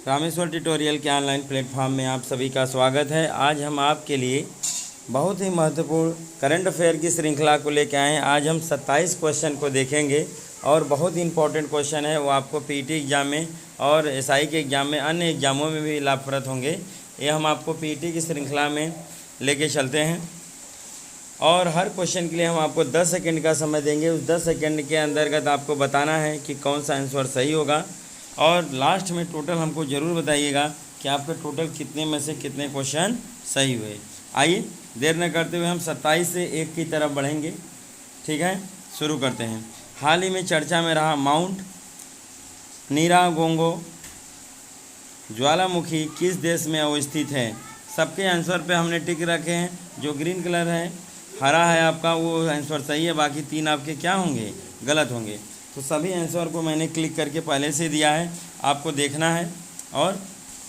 Rameshwar tutorial के online platform में आप सभी का स्वागत है। आज हम आपके लिए बहुत ही महत्वपूर्ण करंट अफेयर की श्रृंखला को लेकर आए हैं। आज हम 27 क्वेश्चन को देखेंगे और बहुत ही इंपॉर्टेंट क्वेश्चन है, वो आपको पीटी एग्ज़ाम में और एसआई के एग्ज़ाम में, अन्य एग्ज़ामों में भी लाभप्रद होंगे। ये हम आपको पीटी की श्रृंखला में लेके चलते हैं और हर क्वेश्चन के लिए हम आपको 10 सेकंड का समय देंगे। उस 10 सेकंड के अंतर्गत आपको बताना है कि कौन सा आंसर सही होगा और लास्ट में टोटल हमको ज़रूर बताइएगा कि आपके टोटल कितने में से कितने क्वेश्चन सही हुए। आइए देर न करते हुए हम 27 से 1 की तरफ बढ़ेंगे। ठीक है, शुरू करते हैं। हाल ही में चर्चा में रहा माउंट नीरागोंगो ज्वालामुखी किस देश में अवस्थित है? सबके आंसर पे हमने टिक रखे हैं। जो ग्रीन कलर है, हरा है आपका, वो आंसर सही है। बाकी 3 आपके क्या होंगे? गलत होंगे। तो सभी आंसर को मैंने क्लिक करके पहले से दिया है, आपको देखना है और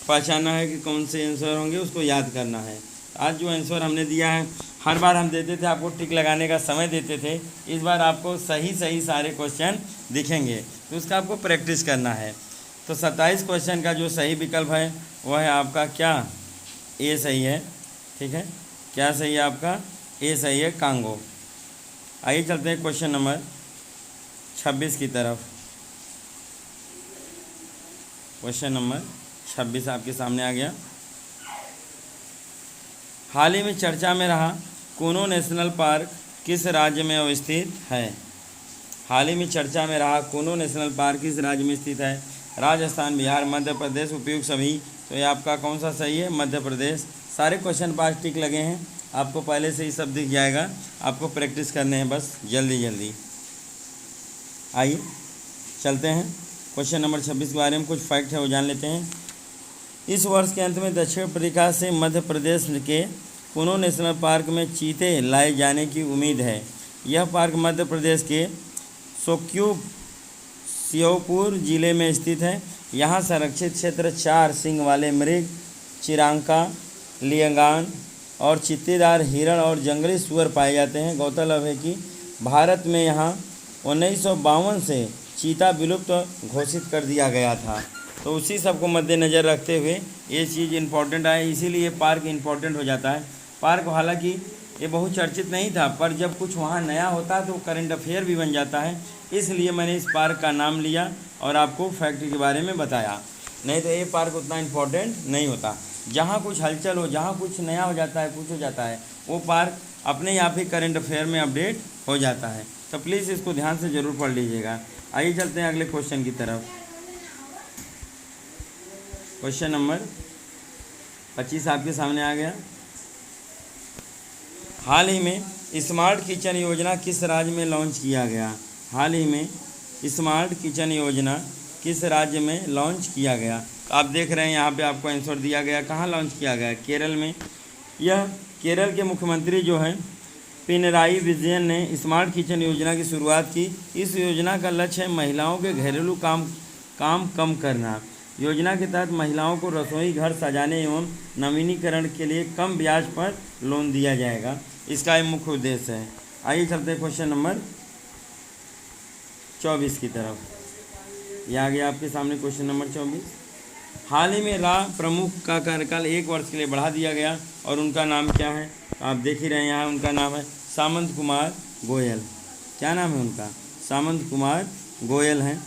पहचानना है कि कौन से आंसर होंगे, उसको याद करना है। आज जो आंसर हमने दिया है, हर बार हम देते थे आपको टिक लगाने का समय देते थे, इस बार आपको सही सारे क्वेश्चन दिखेंगे, तो उसका आपको प्रैक्टिस करना है। तो 27 क्वेश्चन का जो सही विकल्प है वह है आपका क्या? ए सही है। ठीक है, क्या सही है आपका? ए सही है, कांगो। आइए चलते हैं क्वेश्चन नंबर 26 की तरफ। क्वेश्चन नंबर 26 आपके सामने आ गया। हाल ही में चर्चा में रहा कूनो नेशनल पार्क किस राज्य में अवस्थित है? हाल ही में चर्चा में रहा कूनो नेशनल पार्क किस राज्य में स्थित है? राजस्थान, बिहार, मध्य प्रदेश, उपयुक्त सभी। तो ये आपका कौन सा सही है? मध्य प्रदेश। सारे क्वेश्चन पास टिक लगे हैं, आपको पहले से ही सब दिख जाएगा, आपको प्रैक्टिस करने हैं बस जल्दी। आइए चलते हैं क्वेश्चन नंबर 26 के बारे में कुछ फैक्ट है वो जान लेते हैं। इस वर्ष के अंत में दक्षिण अफ्रीका से मध्य प्रदेश के कूनो नेशनल पार्क में चीते लाए जाने की उम्मीद है। यह पार्क मध्य प्रदेश के श्योपुर जिले में स्थित है। यहाँ संरक्षित क्षेत्र 4 सींग वाले मृग, चिरांका, लियंगान और चित्तेदार हिरण और जंगली सुअर पाए जाते हैं। गौरतलब है कि भारत में यहाँ 1952 से चीता विलुप्त घोषित कर दिया गया था, तो उसी सब को मद्देनज़र रखते हुए ये चीज़ इम्पोर्टेंट है, इसीलिए ये पार्क इम्पोर्टेंट हो जाता है। पार्क हालांकि ये बहुत चर्चित नहीं था, पर जब कुछ वहाँ नया होता है तो करंट अफेयर भी बन जाता है, इसलिए मैंने इस पार्क का नाम लिया और आपको फैक्ट के बारे में बताया। नहीं तो ये पार्क उतना इम्पोर्टेंट नहीं होता। जहाँ कुछ हलचल हो, जहाँ कुछ नया हो जाता है, कुछ हो जाता है, वो पार्क अपने आप ही करंट अफेयर में अपडेट हो जाता है। तो प्लीज़ इसको ध्यान से ज़रूर पढ़ लीजिएगा। आइए चलते हैं अगले क्वेश्चन की तरफ। क्वेश्चन नंबर 25 आपके सामने आ गया। हाल ही में स्मार्ट किचन योजना किस राज्य में लॉन्च किया गया? हाल ही में स्मार्ट किचन योजना किस राज्य में लॉन्च किया गया? आप देख रहे हैं यहाँ पे आपको आंसर दिया गया। कहाँ लॉन्च किया गया? केरल में। यह केरल के मुख्यमंत्री जो हैं पिनराई विजयन ने स्मार्ट किचन योजना की शुरुआत की। इस योजना का लक्ष्य है महिलाओं के घरेलू काम कम करना। योजना के तहत महिलाओं को रसोई घर सजाने एवं नवीनीकरण के लिए कम ब्याज पर लोन दिया जाएगा, इसका एक मुख्य उद्देश्य है। आइए चलते हैं क्वेश्चन नंबर 24 की तरफ। यह आ गया आपके सामने क्वेश्चन नंबर 24। हाल ही में रा प्रमुख का कार्यकाल 1 वर्ष के लिए बढ़ा दिया गया और उनका नाम क्या है? आप देख ही रहे हैं यहाँ, उनका नाम है सामंत कुमार गोयल। क्या नाम है उनका? सामंत कुमार गोयल हैं।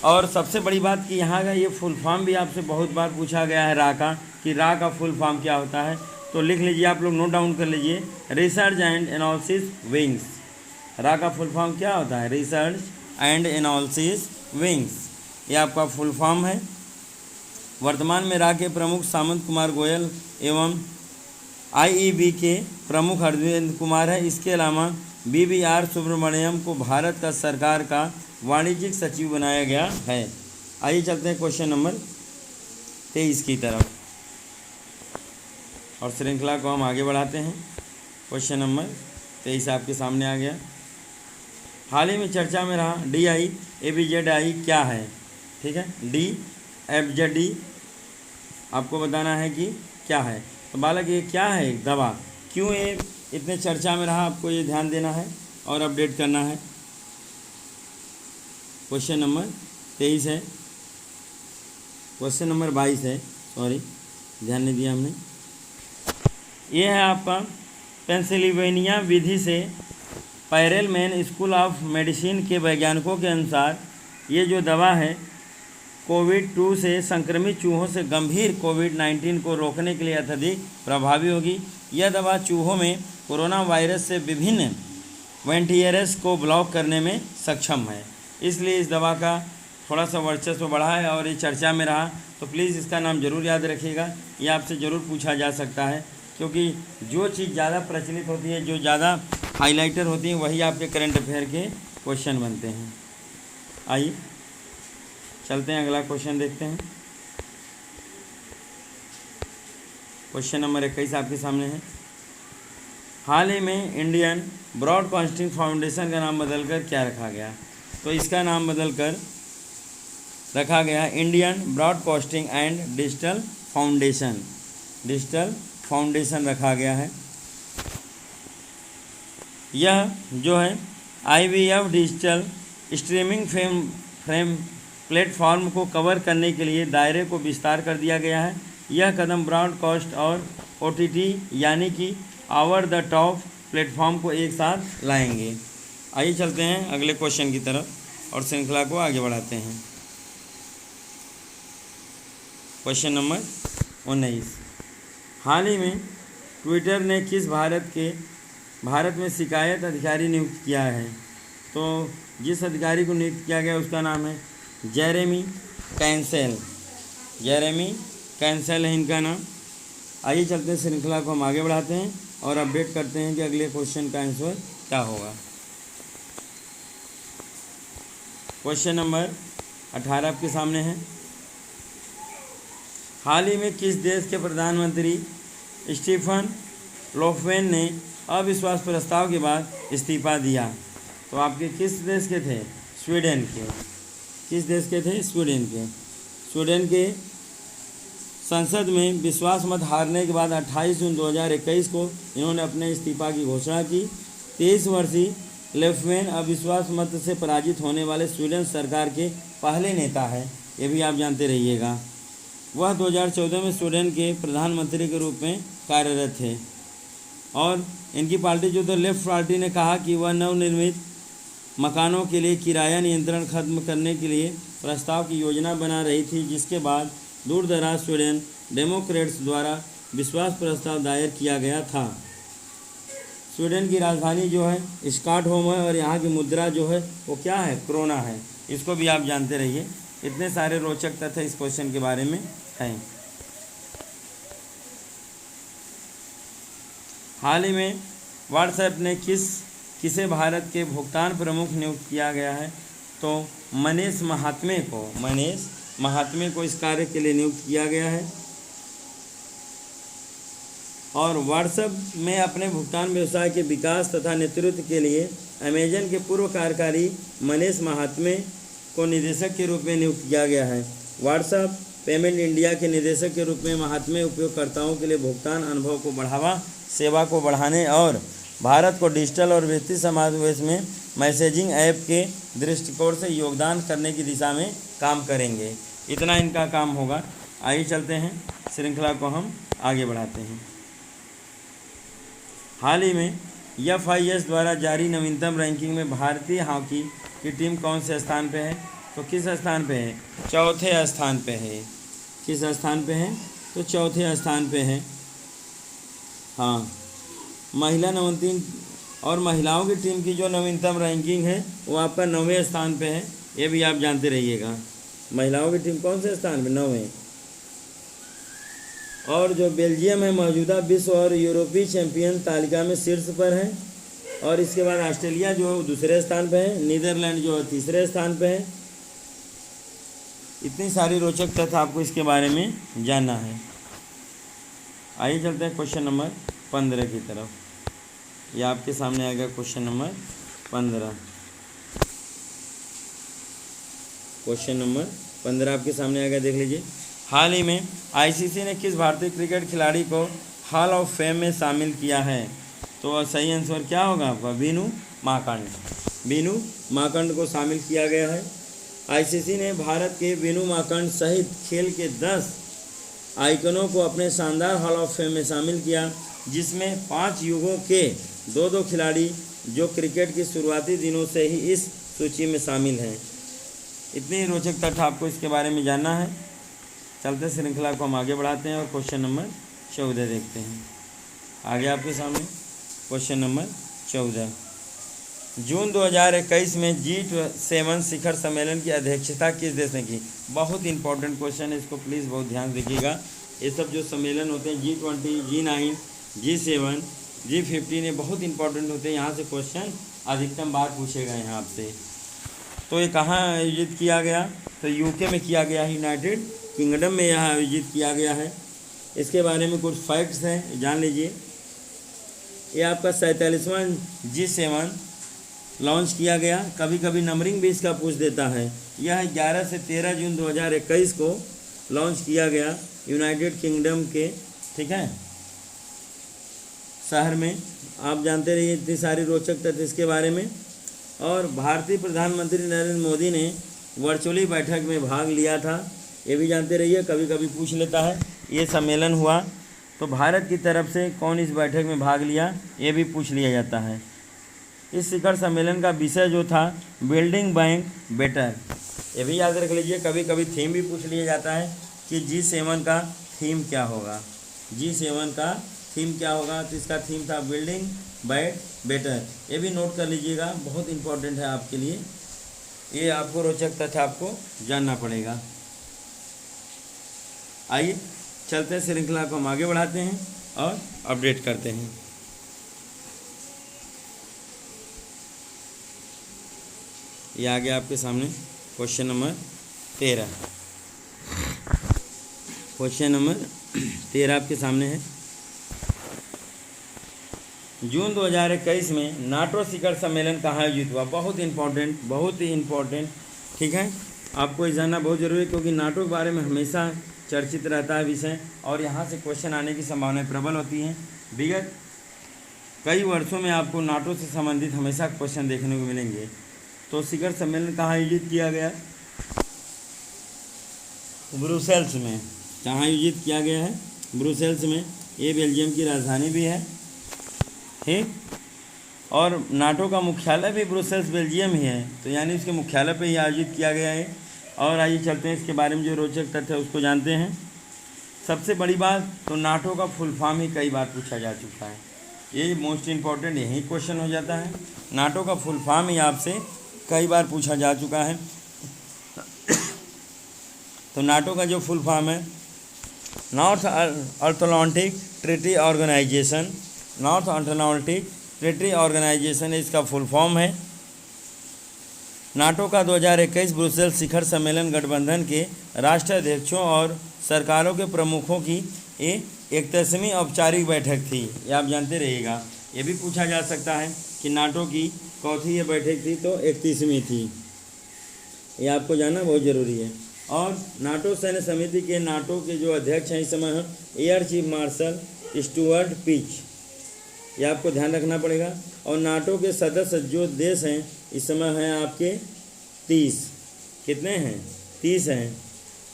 और सबसे बड़ी बात कि यहाँ का ये फुल फॉर्म भी आपसे बहुत बार पूछा गया है रा का, कि रा का फुल फॉर्म क्या होता है, तो लिख लीजिए, आप लोग नोट डाउन कर लीजिए। Research and analysis wings. रा का फुल फॉर्म क्या होता है? रिसर्च एंड एनालिसिस विंग्स, ये आपका फुल फॉर्म है। वर्तमान में रा के प्रमुख सामंत कुमार गोयल एवं आईईबी के प्रमुख अरविंद कुमार है। इसके अलावा बीवीआर सुब्रमण्यम को भारत का सरकार का वाणिज्यिक सचिव बनाया गया है। आइए चलते हैं क्वेश्चन नंबर 23 की तरफ और श्रृंखला को हम आगे बढ़ाते हैं। क्वेश्चन नंबर 23 आपके सामने आ गया। हाल ही में चर्चा में रहा DIABZI क्या है? ठीक है, DFZD आपको बताना है कि क्या है। तो बालक ये क्या है? दवा। क्यों ये इतने चर्चा में रहा, आपको ये ध्यान देना है और अपडेट करना है। क्वेश्चन नंबर 23 है क्वेश्चन नंबर 22 है, सॉरी ध्यान नहीं दिया हमने। ये है आपका पेंसिल्वेनिया विधि से पेरेलमैन स्कूल ऑफ मेडिसिन के वैज्ञानिकों के अनुसार ये जो दवा है कोविड-2 से संक्रमित चूहों से गंभीर कोविड-19 को रोकने के लिए अत्यधिक प्रभावी होगी। यह दवा चूहों में कोरोना वायरस से विभिन्न वेंटिलेटर्स को ब्लॉक करने में सक्षम है, इसलिए इस दवा का थोड़ा सा वर्चस्व बढ़ा है और ये चर्चा में रहा। तो प्लीज़ इसका नाम ज़रूर याद रखिएगा, ये आपसे ज़रूर पूछा जा सकता है, क्योंकि जो चीज़ ज़्यादा प्रचलित होती है, जो ज़्यादा हाइलाइटर होती हैं, वही आपके करंट अफेयर के क्वेश्चन बनते हैं। आइए चलते हैं, अगला क्वेश्चन देखते हैं। क्वेश्चन नंबर 21 आपके सामने है। हाल ही में इंडियन ब्रॉडकास्टिंग फाउंडेशन का नाम बदलकर क्या रखा गया? तो इसका नाम बदलकर रखा गया Indian broadcasting and digital foundation रखा गया है। यह जो है IVF digital streaming frame platform को कवर करने के लिए दायरे को विस्तार कर दिया गया है। यह कदम ब्रॉडकास्ट और OTT यानी कि ओवर द टॉप प्लेटफॉर्म को एक साथ लाएंगे। आइए चलते हैं अगले क्वेश्चन की तरफ और श्रृंखला को आगे बढ़ाते हैं। Question number 19। हाल ही में ट्विटर ने किस भारत में शिकायत अधिकारी नियुक्त किया है? तो जिस अधिकारी को नियुक्त किया गया उसका नाम है जेरेमी कैंसेल है इनका नाम। आइए चलते हैं, श्रृंखला को हम आगे बढ़ाते हैं और अपडेट करते हैं कि अगले क्वेश्चन का आंसर क्या होगा। क्वेश्चन नंबर 18 आपके सामने है। हाल ही में किस देश के प्रधानमंत्री स्टीफन लोफवेन ने अविश्वास प्रस्ताव के बाद इस्तीफा दिया? तो आपके किस देश के थे? स्वीडन के। किस देश के थे? स्वीडन के। स्वीडन के संसद में विश्वास मत हारने के बाद 28 जून 2021 को इन्होंने अपने इस्तीफा की घोषणा की। 23 वर्षीय लोफवेन अविश्वास मत से पराजित होने वाले स्वीडन सरकार के पहले नेता है, ये भी आप जानते रहिएगा। वह 2014 में स्वीडन के प्रधानमंत्री के रूप में कार्यरत थे और इनकी पार्टी जो द लेफ्ट पार्टी ने कहा कि वह नवनिर्मित मकानों के लिए किराया नियंत्रण खत्म करने के लिए प्रस्ताव की योजना बना रही थी, जिसके बाद दूरदराज स्वीडन डेमोक्रेट्स द्वारा विश्वास प्रस्ताव दायर किया गया था। स्वीडन की राजधानी जो है स्टॉकहोम है और यहाँ की मुद्रा जो है वो क्या है? क्रोना है। इसको भी आप जानते रहिए, इतने सारे रोचक तथ्य इस क्वेश्चन के बारे में हैं। हाल ही में व्हाट्सएप ने किसे भारत के भुगतान प्रमुख नियुक्त किया गया है? तो मनीष महात्मे को इस कार्य के लिए नियुक्त किया गया है। और व्हाट्सएप में अपने भुगतान व्यवसाय के विकास तथा नेतृत्व के लिए अमेजन के पूर्व कार्यकारी मनीष महात्मे को निदेशक के रूप में नियुक्त किया गया है। व्हाट्सएप पेमेंट इंडिया के निदेशक के रूप में महात्मे उपयोगकर्ताओं के लिए भुगतान अनुभव को बढ़ावा, सेवा को बढ़ाने और भारत को डिजिटल और वित्तीय समावेश में मैसेजिंग ऐप के दृष्टिकोण से योगदान करने की दिशा में काम करेंगे। इतना इनका काम होगा। आइए चलते हैं, श्रृंखला को हम आगे बढ़ाते हैं। हाल ही में FIS द्वारा जारी नवीनतम रैंकिंग में भारतीय हॉकी की टीम कौन से स्थान पे है? तो किस स्थान पे है? चौथे स्थान पे है। किस स्थान पे है? तो चौथे स्थान पे है। हाँ, महिला नवनतीन और महिलाओं की टीम की जो नवीनतम रैंकिंग है वो आपका 9वें स्थान पे है, ये भी आप जानते रहिएगा। महिलाओं की टीम कौन से स्थान पे? 9वें। और जो बेल्जियम है मौजूदा विश्व और यूरोपीय चैंपियन तालिका में शीर्ष पर है। और इसके बाद ऑस्ट्रेलिया जो दूसरे स्थान पे है, नीदरलैंड जो तीसरे स्थान पे है। इतनी सारी रोचक तथ्य आपको इसके बारे में जानना है। आइए चलते हैं क्वेश्चन नंबर 15 की तरफ। ये आपके सामने आएगा क्वेश्चन नंबर 15। क्वेश्चन नंबर 15 आपके सामने आएगा, देख लीजिए। हाल ही में ICC ने किस भारतीय क्रिकेट खिलाड़ी को हॉल ऑफ फेम में शामिल किया है? तो सही आंसर क्या होगा आपका? बीनू माकंड को शामिल किया गया है। आईसीसी ने भारत के विनु माकंड सहित खेल के 10 आइकनों को अपने शानदार हॉल ऑफ फेम में शामिल किया, जिसमें 5 युगों के 2-2 खिलाड़ी जो क्रिकेट की शुरुआती दिनों से ही इस सूची में शामिल हैं। इतनी रोचक तथ्य आपको इसके बारे में जानना है। चलते श्रृंखला को हम आगे बढ़ाते हैं और क्वेश्चन नंबर 14 देखते हैं। आगे आपके सामने क्वेश्चन नंबर 14। जून 2021 में G7 शिखर सम्मेलन की अध्यक्षता किस देश ने की? बहुत इंपॉर्टेंट क्वेश्चन है, इसको प्लीज़ बहुत ध्यान देखिएगा। ये सब जो सम्मेलन होते हैं G20, G9, G7, G15 ये बहुत इंपॉर्टेंट होते हैं। यहाँ से क्वेश्चन अधिकतम बार पूछे गए हैं आपसे। तो ये कहाँ आयोजित किया गया? तो यूके में किया गया, यूनाइटेड किंगडम में यहाँ आयोजित किया गया है। इसके बारे में कुछ फैक्ट्स हैं, जान लीजिए। ये आपका 47वां G7 लॉन्च किया गया। कभी कभी नंबरिंग भी इसका पूछ देता है। यह 11 से 13 जून 2021 को लॉन्च किया गया यूनाइटेड किंगडम के, ठीक है, शहर में। आप जानते रहिए इतनी सारी रोचक तथ्य इसके बारे में। और भारतीय प्रधानमंत्री नरेंद्र मोदी ने वर्चुअली बैठक में भाग लिया था, ये भी जानते रहिए, कभी कभी पूछ लेता है। ये सम्मेलन हुआ तो भारत की तरफ से कौन इस बैठक में भाग लिया, ये भी पूछ लिया जाता है। इस शिखर सम्मेलन का विषय जो था बिल्डिंग बैंक बेटर, ये भी याद रख लीजिए। कभी कभी थीम भी पूछ लिया जाता है कि G7 का थीम क्या होगा, G7 का थीम क्या होगा। तो इसका थीम था बिल्डिंग बैक बेटर, ये भी नोट कर लीजिएगा, बहुत इंपॉर्टेंट है आपके लिए। ये आपको रोचक तथ्य आपको जानना पड़ेगा। आइए चलते हैं, श्रृंखला को हम आगे बढ़ाते हैं और अपडेट करते हैं। ये आ गया आपके सामने क्वेश्चन नंबर 13। क्वेश्चन नंबर 13 आपके सामने है। जून 2021 में नाटो शिखर सम्मेलन कहाँ आयोजित हुआ? बहुत इंपॉर्टेंट, बहुत ही इम्पोर्टेंट, ठीक है। आपको ये जानना बहुत ज़रूरी है, क्योंकि नाटो के बारे में हमेशा चर्चित रहता है विषय, और यहाँ से क्वेश्चन आने की संभावनाएं प्रबल होती हैं। विगत कई वर्षों में आपको नाटो से संबंधित हमेशा क्वेश्चन देखने को मिलेंगे। तो शिखर सम्मेलन कहाँ आयोजित किया गया? ब्रुसेल्स में। कहाँ आयोजित किया गया है? ब्रुसेल्स में। ये बेल्जियम की राजधानी भी है, ठीक। और नाटो का मुख्यालय भी ब्रुसेल्स बेल्जियम ही है, तो यानी उसके मुख्यालय पे ही आयोजित किया गया है। और आइए चलते हैं, इसके बारे में जो रोचक तथ्य है उसको जानते हैं। सबसे बड़ी बात, तो नाटो का फुल फॉर्म ही कई बार पूछा जा चुका है, ये मोस्ट इम्पॉर्टेंट यही क्वेश्चन हो जाता है। नाटो का फुल फॉर्म ही आपसे कई बार पूछा जा चुका है। तो नाटो का जो फुल फॉर्म है, North Atlantic Treaty Organization, North Atlantic Treaty Organization इसका फुल फॉर्म है। नाटो का 2021 ब्रुसेल्स शिखर सम्मेलन गठबंधन के राष्ट्राध्यक्षों और सरकारों के प्रमुखों की 31वीं औपचारिक बैठक थी। ये आप जानते रहिएगा, ये भी पूछा जा सकता है कि नाटो की कौन ये बैठक थी, तो 31वीं थी। ये आपको जानना बहुत ज़रूरी है। और नाटो सैन्य समिति के नाटो के जो अध्यक्ष हैं इस समय हैं Air Chief Marshal Stuart Peach, ये आपको ध्यान रखना पड़ेगा। और नाटो के सदस्य जो देश हैं इस समय हैं आपके 30, कितने हैं? 30 हैं।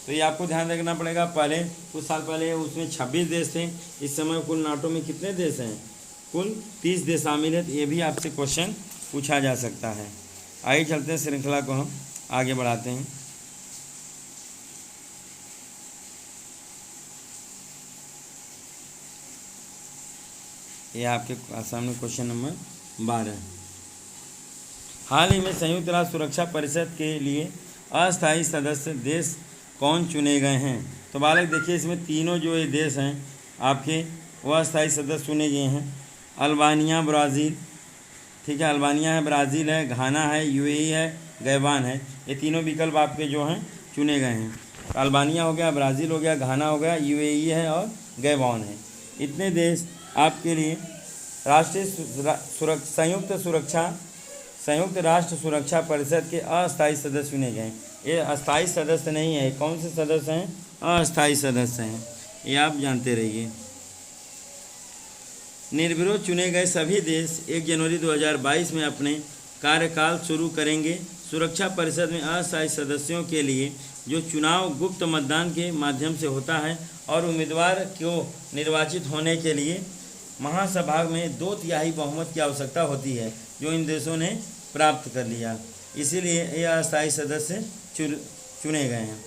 तो ये आपको ध्यान रखना पड़ेगा। पहले कुछ साल पहले उसमें 26 देश थे, इस समय कुल नाटो में कितने देश हैं? कुल 30 देश शामिल है। तो ये भी आपसे क्वेश्चन पूछा जा सकता है। आइए चलते हैं, श्रृंखला को हम आगे बढ़ाते हैं। ये आपके सामने क्वेश्चन नंबर 12। हाल ही में संयुक्त राष्ट्र सुरक्षा परिषद के लिए अस्थायी सदस्य देश कौन चुने गए हैं? तो बालक देखिए, इसमें तीनों जो ये देश हैं आपके वह अस्थायी सदस्य चुने गए हैं। अल्बानिया, ब्राज़ील, ठीक है, अल्बानिया है, ब्राज़ील है, घाना है, यूएई है, गैबान है। ये तीनों विकल्प आपके जो हैं चुने गए हैं। अल्बानिया हो गया, ब्राज़ील हो गया, घाना हो गया, यूएई है और गैबान है। इतने देश आपके लिए राष्ट्रीय संयुक्त राष्ट्र सुरक्षा परिषद के अस्थायी सदस्य चुने गए। ये अस्थायी सदस्य नहीं है, कौन से सदस्य हैं? अस्थायी सदस्य हैं, ये आप जानते रहिए। निर्विरोध चुने गए सभी देश 1 जनवरी 2022 में अपने कार्यकाल शुरू करेंगे। सुरक्षा परिषद में अस्थायी सदस्यों के लिए जो चुनाव गुप्त मतदान के माध्यम से होता है और उम्मीदवार को निर्वाचित होने के लिए महासभा में 2/3 बहुमत की आवश्यकता होती है, जो इन देशों ने प्राप्त कर लिया। इसीलिए ये अस्थायी सदस्य चुने गए हैं।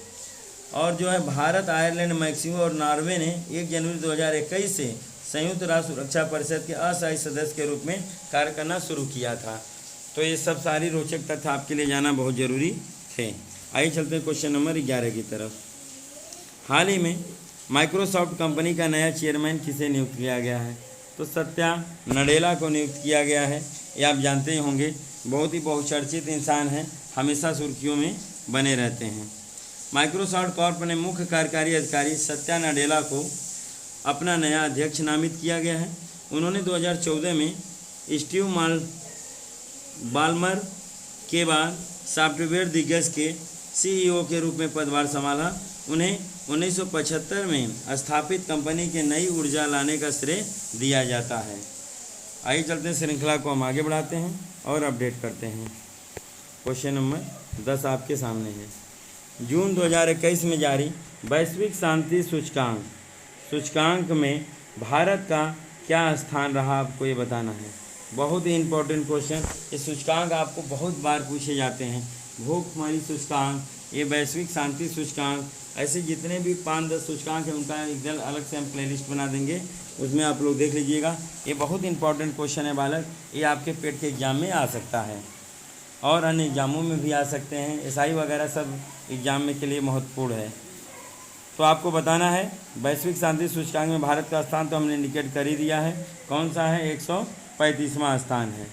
और जो है भारत, आयरलैंड, मैक्सिको और नॉर्वे ने 1 जनवरी 2021 से संयुक्त राष्ट्र सुरक्षा परिषद के अस्थायी सदस्य के रूप में कार्य करना शुरू किया था। तो ये सब सारी रोचक तथ्य आपके लिए जाना बहुत ज़रूरी थे। आइए चलते हैं क्वेश्चन नंबर 11 की तरफ। हाल ही में माइक्रोसॉफ्ट कंपनी का नया चेयरमैन किसे नियुक्त किया गया है? तो सत्या नडेला को नियुक्त किया गया है। ये आप जानते ही होंगे, बहुत ही बहुचर्चित इंसान हैं, हमेशा सुर्खियों में बने रहते हैं। माइक्रोसॉफ्ट कॉर्प ने मुख्य कार्यकारी अधिकारी सत्या नडेला को अपना नया अध्यक्ष नामित किया गया है। उन्होंने 2014 में स्टीव बाल्मर के बाद सॉफ्टवेयर दिग्गज के सीईओ के रूप में पदभार संभाला। उन्हें 1975 में स्थापित कंपनी के नई ऊर्जा लाने का श्रेय दिया जाता है। आइए चलते हैं, श्रृंखला को हम आगे बढ़ाते हैं और अपडेट करते हैं। क्वेश्चन नंबर 10 आपके सामने है। जून 2021 में जारी वैश्विक शांति सूचकांक में भारत का क्या स्थान रहा, आपको ये बताना है। बहुत ही इंपॉर्टेंट क्वेश्चन। ये सूचकांक आपको बहुत बार पूछे जाते हैं। भूखमरी सूचकांक, ये वैश्विक शांति सूचकांक, ऐसे जितने भी 5-10 सूचकांक हैं उनका एक अलग से हम प्लेलिस्ट बना देंगे, उसमें आप लोग देख लीजिएगा। ये बहुत इंपॉर्टेंट क्वेश्चन है बालक, ये आपके पेट के एग्जाम में आ सकता है और अन्य एग्जामों में भी आ सकते हैं। एसआई वगैरह सब एग्जाम में के लिए महत्वपूर्ण है। तो आपको बताना है वैश्विक शांति सूचकांक में भारत का स्थान तो हमने इंडिकेट कर ही दिया है। कौन सा है? 135वां स्थान है।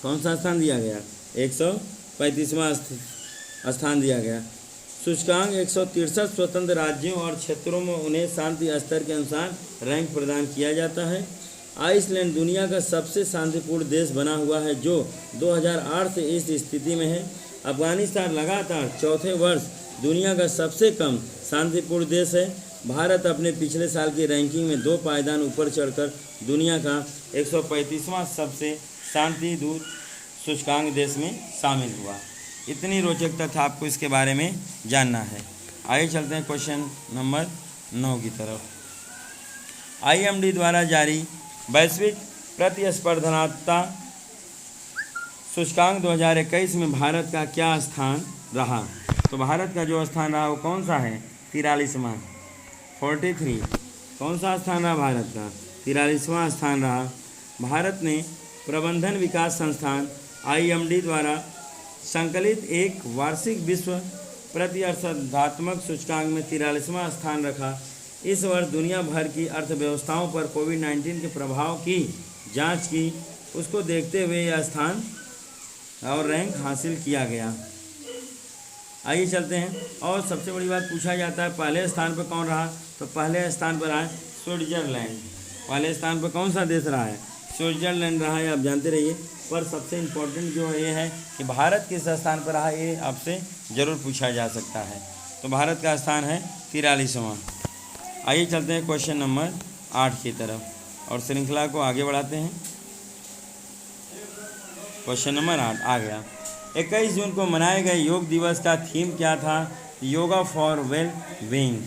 कौन सा स्थान दिया गया? 135वां स्थान दिया गया। सूचकांक 163 स्वतंत्र राज्यों और क्षेत्रों में उन्हें शांति स्तर के अनुसार रैंक प्रदान किया जाता है। आइसलैंड दुनिया का सबसे शांतिपूर्ण देश बना हुआ है, जो 2008 से इस स्थिति में है। अफगानिस्तान लगातार चौथे वर्ष दुनिया का सबसे कम शांतिपूर्ण देश है। भारत अपने पिछले साल की रैंकिंग में 2 पायदान ऊपर चढ़कर दुनिया का 135वां सबसे शांति दूत सूचकांक देश में शामिल हुआ। इतनी रोचक तथ्य आपको इसके बारे में जानना है। आइए चलते हैं क्वेश्चन नंबर 9 की तरफ। IMD द्वारा जारी वैश्विक प्रतिस्पर्धात्मकता सूचकांक 2021 में भारत का क्या स्थान रहा? तो भारत का जो स्थान रहा वो कौन सा है? 43वां, 43। कौन सा स्थान रहा भारत का? 43वां स्थान रहा। भारत ने प्रबंधन विकास संस्थान IMD द्वारा संकलित एक वार्षिक विश्व प्रतिस्पर्धात्मक सूचकांक में 43वां स्थान रखा। इस वर्ष दुनिया भर की अर्थव्यवस्थाओं पर कोविड-19 के प्रभाव की जांच की, उसको देखते हुए यह स्थान और रैंक हासिल किया गया। आइए चलते हैं। और सबसे बड़ी बात पूछा जाता है पहले स्थान पर कौन रहा? तो पहले स्थान पर रहा है स्विट्जरलैंड। पहले स्थान पर कौन सा देश रहा है? स्विट्जरलैंड रहा है, आप जानते रहिए। पर सबसे इम्पोर्टेंट जो ये है कि भारत किस स्थान पर रहा, ये आपसे ज़रूर पूछा जा सकता है। तो भारत का स्थान है 43वां। आइए चलते हैं क्वेश्चन नंबर 8 की तरफ और श्रृंखला को आगे बढ़ाते हैं। क्वेश्चन नंबर 8 आ गया। 21 जून को मनाए गए योग दिवस का थीम क्या था? Yoga for well being.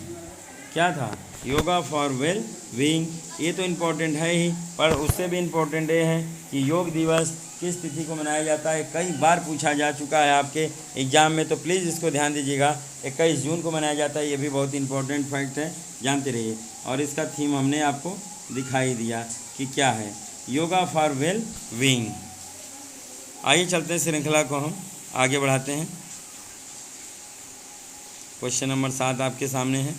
क्या था? Yoga for well being. ये तो इम्पोर्टेंट है ही, पर उससे भी इम्पोर्टेंट ये है कि योग दिवस किस तिथि को मनाया जाता है। कई बार पूछा जा चुका है आपके एग्जाम में, तो प्लीज़ इसको ध्यान दीजिएगा। 21 जून को मनाया जाता है, ये भी बहुत इंपॉर्टेंट फैक्ट है, जानते रहिए। और इसका थीम हमने आपको दिखाई दिया कि क्या है, योगा फॉर वेल बीइंग। आइए चलते हैं, श्रृंखला को हम आगे बढ़ाते हैं। क्वेश्चन नंबर 7 आपके सामने है।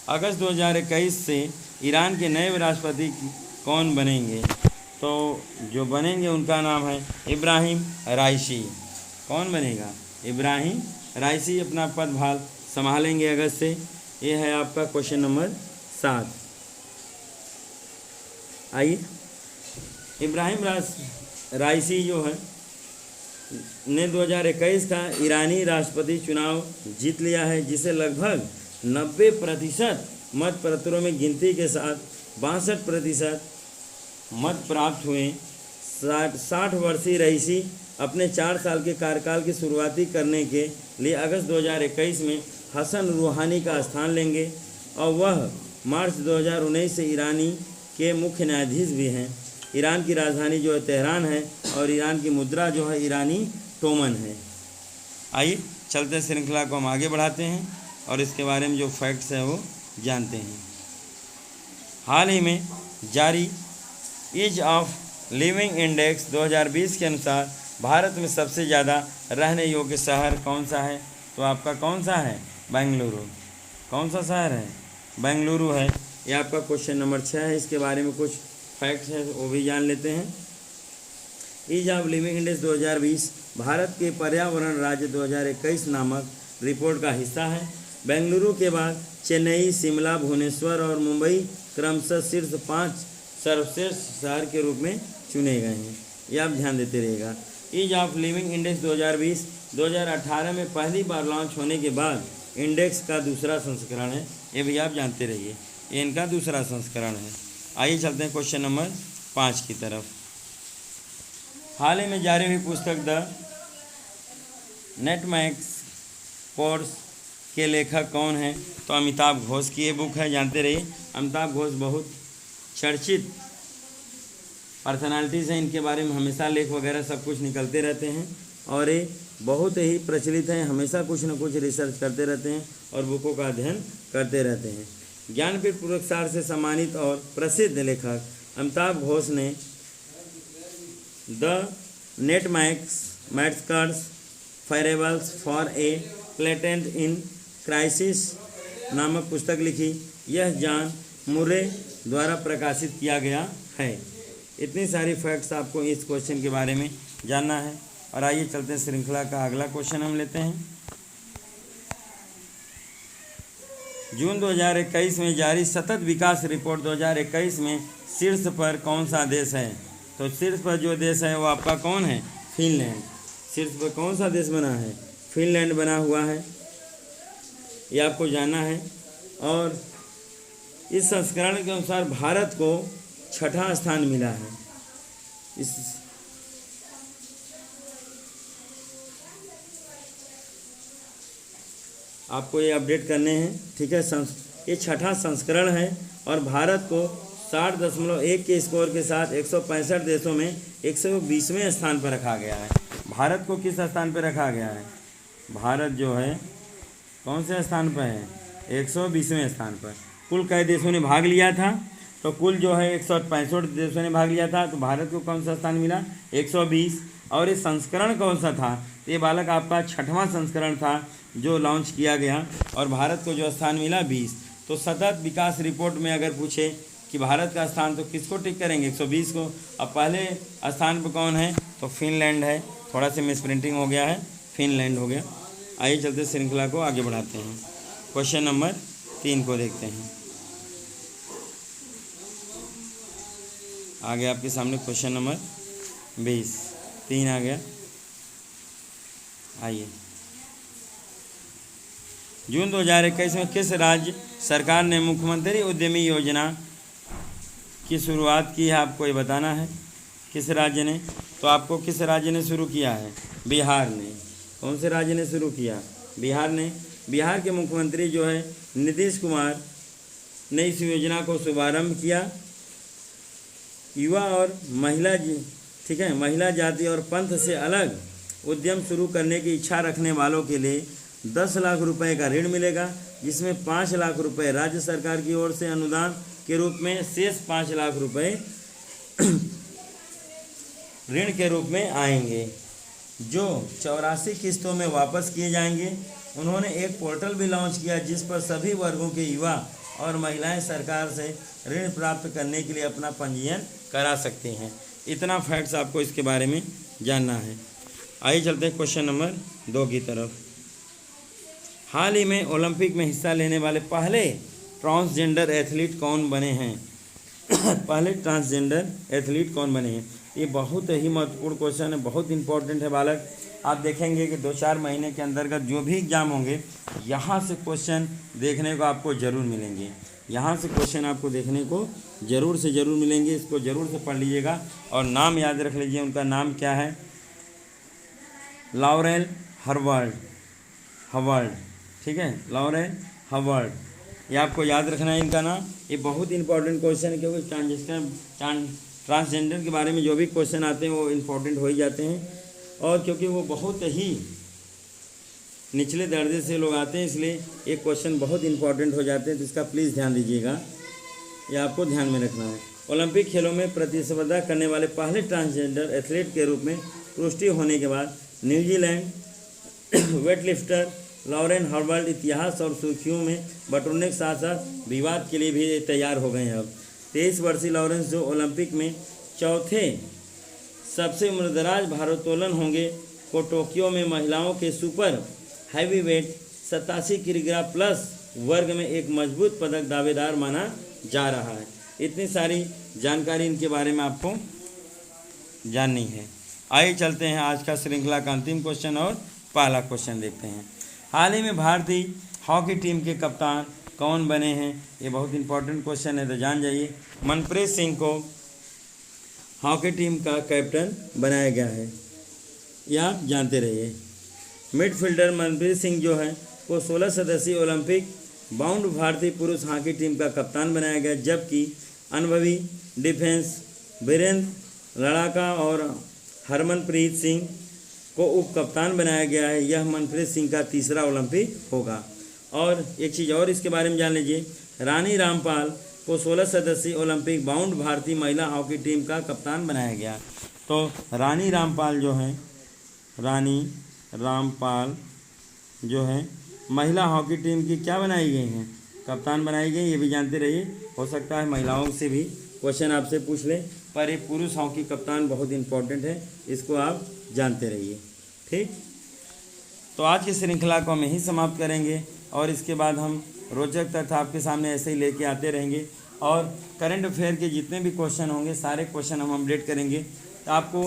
अगस्त 2021 से ईरान के नए राष्ट्रपति कौन बनेंगे? तो जो बनेंगे उनका नाम है इब्राहिम राइसी। कौन बनेगा? इब्राहिम राइसी अपना पदभार संभालेंगे अगस्त से। ये है आपका क्वेश्चन नंबर 7। आइए, इब्राहिम राइसी जो है ने 2021 का ईरानी राष्ट्रपति चुनाव जीत लिया है, जिसे लगभग 90% मत पत्रों में गिनती के साथ 62% मत प्राप्त हुए। 60 वर्षीय रईसी अपने 4 साल के कार्यकाल की शुरुआती करने के लिए अगस्त 2021 में हसन रूहानी का स्थान लेंगे और वह मार्च 2019 से ईरानी के मुख्य न्यायाधीश भी हैं। ईरान की राजधानी जो है तेहरान है और ईरान की मुद्रा जो है ईरानी टोमन है। आइए चलते श्रृंखला को हम आगे बढ़ाते हैं और इसके बारे में जो फैक्ट्स है वो जानते हैं। हाल ही में जारी ईज ऑफ लिविंग इंडेक्स 2020 के अनुसार भारत में सबसे ज़्यादा रहने योग्य शहर कौन सा है? तो आपका कौन सा है? बेंगलुरु। कौन सा शहर है? बेंगलुरु है। ये आपका क्वेश्चन नंबर 6 है। इसके बारे में कुछ फैक्ट्स है वो भी जान लेते हैं। Ease of living index 2020 Bharat के पर्यावरण राज्य 2021 नामक रिपोर्ट का हिस्सा है। बेंगलुरु के बाद चेन्नई, शिमला, भुवनेश्वर और मुंबई क्रमशः शीर्ष 5 सर्वश्रेष्ठ शहर के रूप में चुने गए हैं। ये आप ध्यान देते रहिएगा। ईज ऑफ लिविंग इंडेक्स 2020 2018 में पहली बार लॉन्च होने के बाद इंडेक्स का दूसरा संस्करण है। ये भी आप जानते रहिए, ये इनका दूसरा संस्करण है। आइए चलते हैं क्वेश्चन नंबर 5 की तरफ। हाल ही में जारी हुई पुस्तक द नेटमैक्स कोर्स के लेखक कौन हैं? तो अमिताभ घोष की ये बुक है, जानते रहिए। अमिताभ घोष बहुत चर्चित पर्सनालिटीज़ हैं, इनके बारे में हमेशा लेख वगैरह सब कुछ निकलते रहते हैं और ये बहुत ही प्रचलित हैं, हमेशा कुछ न कुछ रिसर्च करते रहते हैं और बुकों का अध्ययन करते रहते हैं। ज्ञानपीठ पुरस्कार से सम्मानित और प्रसिद्ध लेखक अमिताभ घोष ने the nutmeg's parables for a planet in crisis नामक पुस्तक लिखी। यह जॉन मुरे द्वारा प्रकाशित किया गया है। इतनी सारी फैक्ट्स आपको इस क्वेश्चन के बारे में जानना है। और आइए चलते हैं श्रृंखला का अगला क्वेश्चन हम लेते हैं। जून 2021 में जारी सतत विकास रिपोर्ट 2021 में शीर्ष पर कौन सा देश है? तो शीर्ष पर जो देश है वो आपका कौन है? फिनलैंड। शीर्ष पर कौन सा देश बना है? फिनलैंड बना हुआ है, ये आपको जानना है। और इस संस्करण के अनुसार भारत को 6ठा स्थान मिला है। इस आपको ये अपडेट करने हैं, ठीक है। ये 6ठा संस्करण है और भारत को 60.1 के स्कोर के साथ 165 देशों में 120वें स्थान पर रखा गया है। भारत को किस स्थान पर रखा गया है? भारत जो है कौन से स्थान पर है? 120वें स्थान पर। कुल कई देशों ने भाग लिया था? तो कुल जो है 165 देशों ने भाग लिया था। तो भारत को कौन सा स्थान मिला? 120। और ये संस्करण कौन सा था? ये बालक आपका 6वां संस्करण था जो लॉन्च किया गया और भारत को जो स्थान मिला 20। तो सतत विकास रिपोर्ट में अगर पूछे कि भारत का स्थान तो किसको टिक करेंगे? 120 को। अब पहले स्थान पर कौन है? तो फिनलैंड है। थोड़ा सा मिस प्रिंटिंग हो गया है, फिनलैंड हो गया। आइए चलते श्रृंखला को आगे बढ़ाते हैं। क्वेश्चन नंबर 3 को देखते हैं। आगे आपके सामने क्वेश्चन नंबर 20 3 आ गया। आइए, जून 2021 में किस राज्य सरकार ने मुख्यमंत्री उद्यमी योजना की शुरुआत की है? आपको ये बताना है किस राज्य ने। तो आपको किस राज्य ने शुरू किया है? बिहार ने। कौन से राज्य ने शुरू किया? बिहार ने। बिहार के मुख्यमंत्री जो है नीतीश कुमार ने इस योजना को शुभारंभ किया। युवा और महिला, ठीक है, महिला जाति और पंथ से अलग उद्यम शुरू करने की इच्छा रखने वालों के लिए 10 लाख रुपए का ऋण मिलेगा, जिसमें 5 लाख रुपए राज्य सरकार की ओर से अनुदान के रूप में, शेष 5 लाख रुपए ऋण के रूप में आएंगे, जो 84 किस्तों में वापस किए जाएंगे। उन्होंने एक पोर्टल भी लॉन्च किया जिस पर सभी वर्गों के युवा और महिलाएं सरकार से ऋण प्राप्त करने के लिए अपना पंजीयन करा सकती हैं। इतना फैक्ट्स आपको इसके बारे में जानना है। आइए चलते हैं क्वेश्चन नंबर 2 की तरफ। हाल ही में ओलंपिक में हिस्सा लेने वाले पहले ट्रांसजेंडर एथलीट कौन बने हैं? पहले ट्रांसजेंडर एथलीट कौन बने हैं? ये बहुत ही महत्वपूर्ण क्वेश्चन है, बहुत इंपॉर्टेंट है बालक। आप देखेंगे कि 2-4 महीने के अंतर्गत जो भी एग्जाम होंगे, यहाँ से क्वेश्चन देखने को आपको ज़रूर मिलेंगे। यहाँ से क्वेश्चन आपको देखने को ज़रूर से ज़रूर मिलेंगे। इसको ज़रूर से पढ़ लीजिएगा और नाम याद रख लीजिए, उनका नाम क्या है? लॉरेल हर्वर्ड, हवर्ड, ठीक है, लॉरेल हवर्ड, ये आपको याद रखना है इनका नाम। ये बहुत इंपॉर्टेंट क्वेश्चन है क्योंकि ट्रांसजेंडर के बारे में जो भी क्वेश्चन आते हैं वो इम्पोर्टेंट हो ही जाते हैं, और क्योंकि वो बहुत ही निचले दर्जे से लोग आते हैं इसलिए एक क्वेश्चन बहुत इंपॉर्टेंट हो जाते हैं, तो इसका प्लीज़ ध्यान दीजिएगा, ये आपको ध्यान में रखना है। ओलंपिक खेलों में प्रतिस्पर्धा करने वाले पहले ट्रांसजेंडर एथलीट के रूप में पुष्टि होने के बाद न्यूजीलैंड वेटलिफ्टर लॉरेन हर्वर्ड इतिहास और सुर्खियों में बटोरने के साथ साथ विवाद के लिए भी तैयार हो गए हैं। अब 23 वर्षीय लॉरेंस जो ओलंपिक में चौथे सबसे उम्रदराज भारोत्तोलन होंगे को टोक्यो में महिलाओं के सुपर हैवीवेट 87 किलोग्राम प्लस वर्ग में एक मजबूत पदक दावेदार माना जा रहा है। इतनी सारी जानकारी इनके बारे में आपको जाननी है। आइए चलते हैं आज का श्रृंखला का अंतिम क्वेश्चन और पहला क्वेश्चन देखते हैं। हाल ही में भारतीय हॉकी टीम के कप्तान कौन बने हैं? ये बहुत इंपॉर्टेंट क्वेश्चन है, तो जान जाइए। मनप्रीत सिंह को हॉकी टीम का कैप्टन बनाया गया है, या आप जानते रहिए। मिडफील्डर मनप्रीत सिंह जो है वो 16 सदस्यीय ओलंपिक बाउंड भारतीय पुरुष हॉकी टीम का कप्तान बनाया गया, जबकि अनुभवी डिफेंस वीरेंद्र लड़ाका और हरमनप्रीत सिंह को उप कप्तान बनाया गया है। यह मनप्रीत सिंह का तीसरा ओलंपिक होगा। और एक चीज़ और इसके बारे में जान लीजिए, रानी रामपाल को 16 सदस्यीय ओलंपिक बाउंड भारतीय महिला हॉकी टीम का कप्तान बनाया गया। तो रानी रामपाल जो है महिला हॉकी टीम की क्या बनाई गई हैं? कप्तान बनाई गई, ये भी जानते रहिए। हो सकता है महिलाओं से भी क्वेश्चन आपसे पूछ ले, पर ये पुरुष हॉकी कप्तान बहुत इंपॉर्टेंट है, इसको आप जानते रहिए। ठीक, तो आज की श्रृंखला को हम यहीं समाप्त करेंगे और इसके बाद हम रोचक तथ्य आपके सामने ऐसे ही लेके आते रहेंगे, और करंट अफेयर के जितने भी क्वेश्चन होंगे सारे क्वेश्चन हम अपडेट करेंगे। तो आपको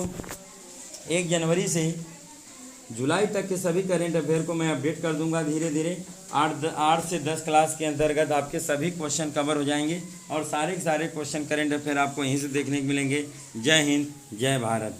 1 जनवरी से जुलाई तक के सभी करंट अफेयर को मैं अपडेट कर दूंगा धीरे धीरे। 8 से 10 क्लास के अंतर्गत आपके सभी क्वेश्चन कवर हो जाएंगे, और सारे के सारे क्वेश्चन करंट अफेयर आपको यहीं से देखने को मिलेंगे। जय हिंद, जय भारत।